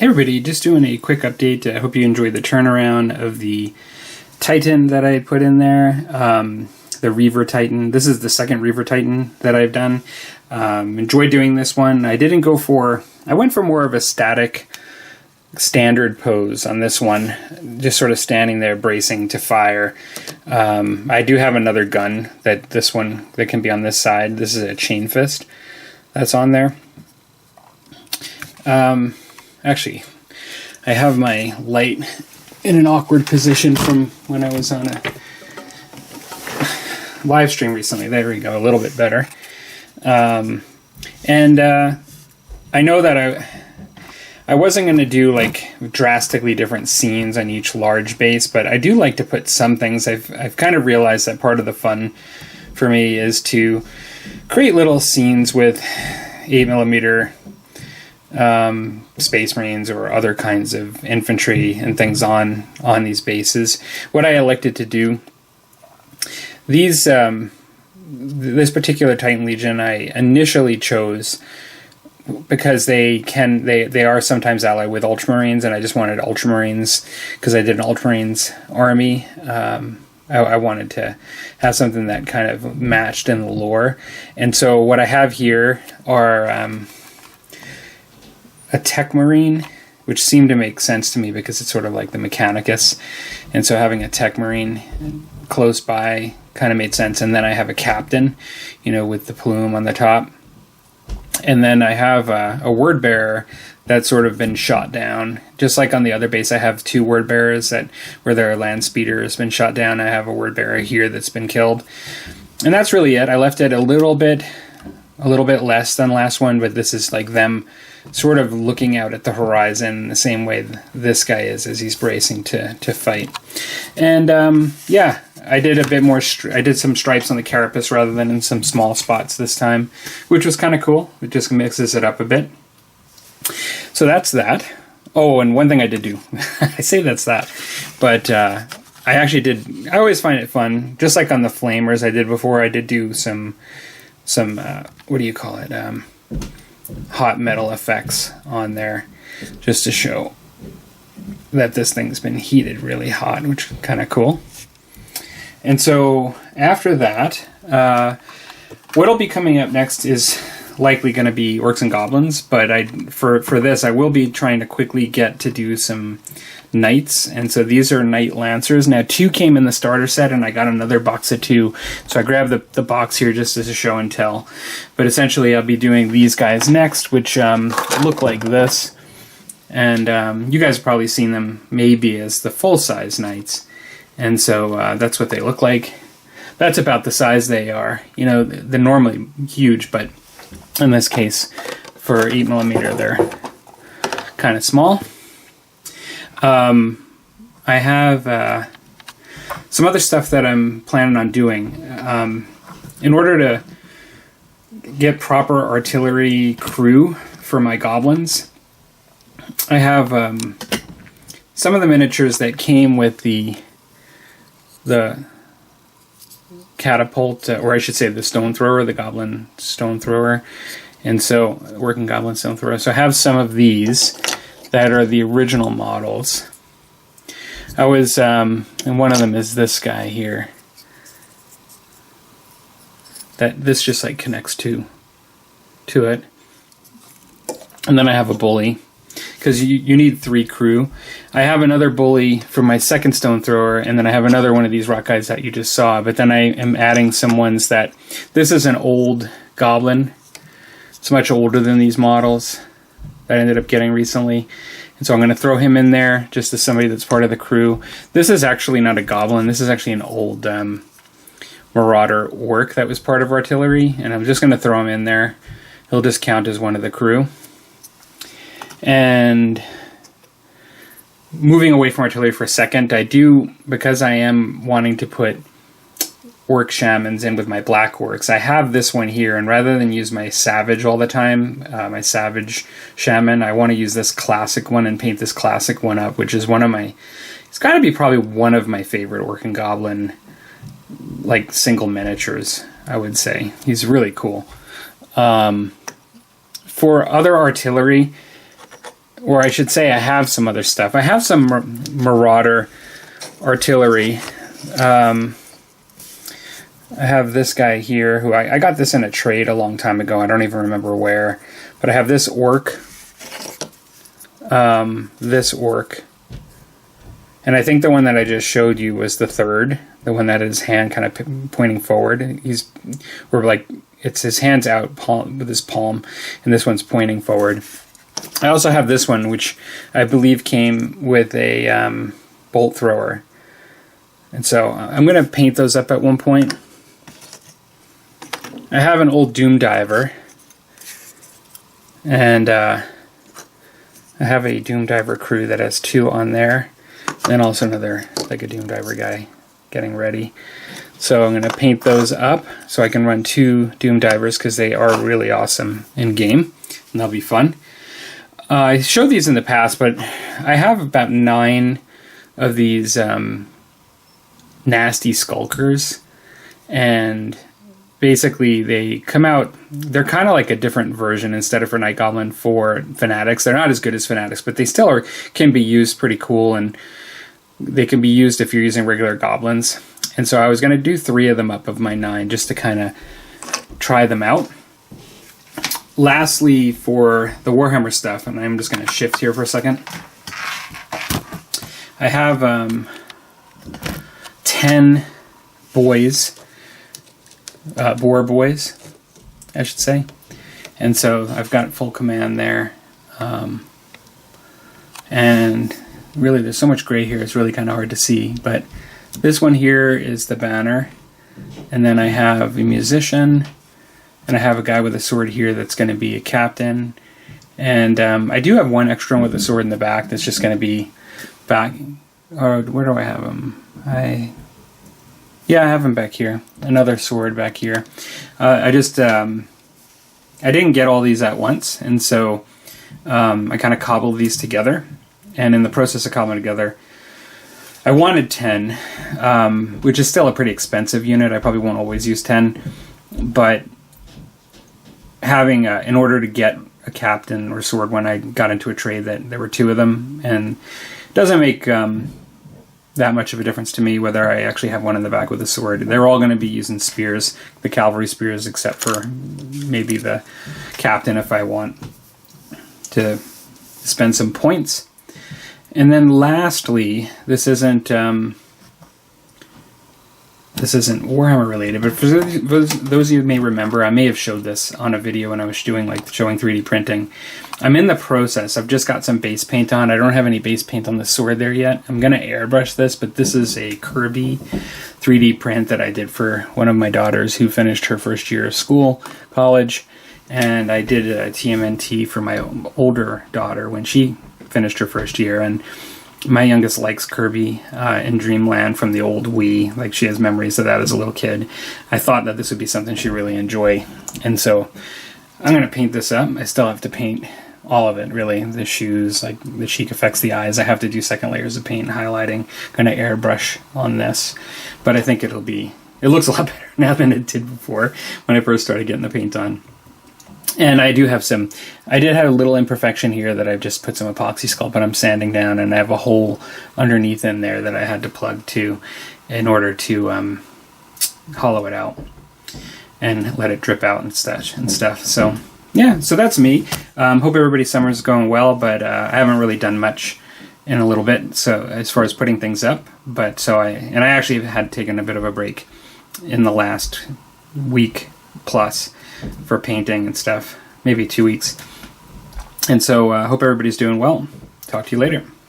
Hey everybody, just doing a quick update. I hope you enjoyed the turnaround of the Titan that I put in there, the Reaver Titan. This is the second Reaver Titan that I've done. Enjoyed doing this one. I went for more of a static standard pose on this one, just sort of standing there bracing to fire. I do have another gun that can be on this side. This is a chain fist that's on there. Actually, I have my light in an awkward position from when I was on a live stream recently. There we go, a little bit better. I know that I wasn't going to do like drastically different scenes on each large base, but I do like to put some things. I've kind of realized that part of the fun for me is to create little scenes with 8mm Space Marines or other kinds of infantry and things on these bases. What I elected to do, this particular Titan Legion I initially chose because they are sometimes allied with Ultramarines, and I just wanted Ultramarines because I did an Ultramarines army. I wanted to have something that kind of matched in the lore, and so what I have here are a Tech Marine, which seemed to make sense to me because it's sort of like the Mechanicus, and so having a Tech Marine close by kind of made sense. And then I have a Captain, with the plume on the top, and then I have a Word Bearer that's sort of been shot down. Just like on the other base, I have two Word Bearers where their land speeder has been shot down. I have a Word Bearer here that's been killed, and that's really it. I left it a little bit less than last one, but this is like them sort of looking out at the horizon the same way this guy is as he's bracing to fight. And yeah, I did a bit more. I did some stripes on the carapace rather than in some small spots this time, which was kind of cool. It just mixes it up a bit. So that's that. Oh, and one thing I did do, I say that's that, but I actually did. I always find it fun, just like on the Flamers I did before. I did do some what do you call it? Hot metal effects on there, just to show that this thing's been heated really hot, which is kind of cool. And so after that, what'll be coming up next is likely going to be Orcs and Goblins, but for this I will be trying to quickly get to do some Knights, and so these are Knight Lancers. Now 2 came in the starter set, and I got another box of 2, so I grabbed the box here just as a show and tell. But essentially I'll be doing these guys next, which look like this, and you guys have probably seen them maybe as the full-size Knights, and so that's what they look like. That's about the size they are. They're normally huge, but in this case, for 8mm, they're kind of small. I have some other stuff that I'm planning on doing. In order to get proper artillery crew for my goblins, I have some of the miniatures that came with the catapult, or I should say the stone thrower, the goblin stone thrower, and so working goblin stone thrower. So I have some of these that are the original models. And one of them is this guy here. This just like connects to it. And then I have a bully, because you need 3 crew. I have another bully for my second stone thrower, and then I have another one of these rock guys that you just saw, but then I am adding some ones that, this is an old goblin. It's much older than these models that I ended up getting recently. And so I'm going to throw him in there just as somebody that's part of the crew. This is actually not a goblin. This is actually an old marauder orc that was part of artillery. And I'm just going to throw him in there. He'll just count as one of the crew. And moving away from artillery for a second, because I am wanting to put orc shamans in with my black orcs, I have this one here, and rather than use my savage all the time, my savage shaman, I want to use this classic one and paint this classic one up, which is it's got to be probably one of my favorite orc and goblin like single miniatures, I would say. He's really cool. For other artillery, or I should say I have some other stuff. I have some Marauder artillery. I have this guy here who I got this in a trade a long time ago. I don't even remember where. But I have this orc. This orc. And I think the one that I just showed you was the third. The one that had his hand kind of pointing forward. It's his hand's out with his palm. And this one's pointing forward. I also have this one, which I believe came with a bolt thrower. And so I'm going to paint those up at one point. I have an old Doom Diver. And I have a Doom Diver crew that has 2 on there. And also another, like a Doom Diver guy getting ready. So I'm going to paint those up so I can run 2 Doom Divers because they are really awesome in game. And they'll be fun. I showed these in the past, but I have about 9 of these nasty skulkers. And basically they come out, they're kind of like a different version instead of for Night Goblin for Fanatics. They're not as good as Fanatics, but they still can be used pretty cool, and they can be used if you're using regular goblins. And so I was going to do 3 of them up of my 9 just to kind of try them out. Lastly, for the Warhammer stuff, and I'm just going to shift here for a second, I have 10 boys, boar boys, I should say. And so I've got full command there. And really, there's so much gray here, it's really kind of hard to see. But this one here is the banner. And then I have a musician. And I have a guy with a sword here that's going to be a captain. And I do have one extra one with a sword in the back that's just going to be back. Or where do I have him? Yeah, I have him back here. Another sword back here. I didn't get all these at once, and so I kind of cobbled these together. And in the process of cobbling together, I wanted 10, which is still a pretty expensive unit. I probably won't always use 10, but having in order to get a captain or sword when I got into a trade that there were 2 of them, and it doesn't make that much of a difference to me whether I actually have one in the back with a sword. They're all going to be using spears, the cavalry spears, except for maybe the captain if I want to spend some points. And then lastly, this isn't Warhammer related, but for those of you who may remember, I may have showed this on a video when I was showing 3D printing. I'm in the process. I've just got some base paint on. I don't have any base paint on the sword there yet. I'm going to airbrush this, but this is a Kirby 3D print that I did for one of my daughters who finished her first year of college, and I did a TMNT for my older daughter when she finished her first year. And my youngest likes Kirby in Dreamland from the old Wii. Like, she has memories of that as a little kid. I thought that this would be something she'd really enjoy. And so I'm going to paint this up. I still have to paint all of it, really. The shoes, like the cheek affects the eyes. I have to do second layers of paint and highlighting. Going to airbrush on this. But I think it looks a lot better now than it did before when I first started getting the paint on. And I did have a little imperfection here that I've just put some epoxy sculpt, but I'm sanding down, and I have a hole underneath in there that I had to plug to in order to hollow it out and let it drip out and stuff. So yeah, so that's me. Hope everybody's summer is going well, but I haven't really done much in a little bit. So as far as putting things up, I actually had taken a bit of a break in the last week plus for painting and stuff, maybe 2 weeks. And so hope everybody's doing well. Talk to you later.